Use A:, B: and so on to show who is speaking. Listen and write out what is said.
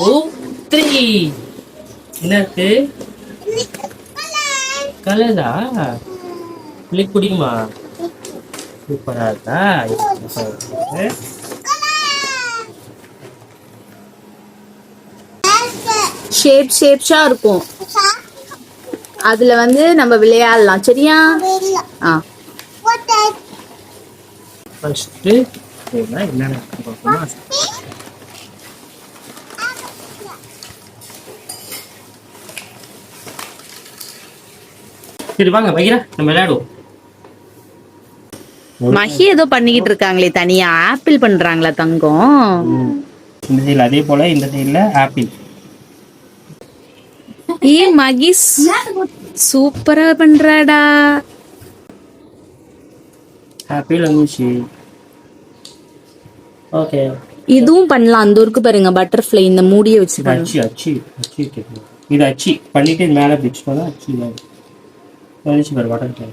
A: ஓ 3 என்ன இருக்கு? கலரா? உங்களுக்கு பிடிக்குமா? சூப்பரா இருக்கா?
B: ஷேப்ஸா இருக்கும். அதுல வந்து நம்ம விளையாடலாம். சரியா?
A: ஃபர்ஸ்ட் என்னென்ன பார்ப்போமா? சரி வாங்க வைக்கிறேன், நம்ம விளையாடுவோம்.
B: மஹி ஏதோ பண்ணிக்கிட்டு இருக்காங்களே, தனியா ஆப்பிள் பண்றாங்களா தங்கம்?
A: இந்த சைடில் அதே போல இந்த சைடில் ஆப்பிள்.
B: மகி சூப்பரா பண்றாடா.
A: ஆப்பிள் வந்துச்சு. ஓகே,
B: இதுவும் பண்ணலாம். அந்த ஊருக்கு பாருங்க, பட்டர்ஃப்ளை இந்த மூடியை வச்சு
A: அச்சு அச்சு அச்சு இது அச்சு பண்ணிட்டு இது மேலே பிடிச்சு போனால் அச்சு வந்துச்சு பாரு பட்டர்ஃப்ளை.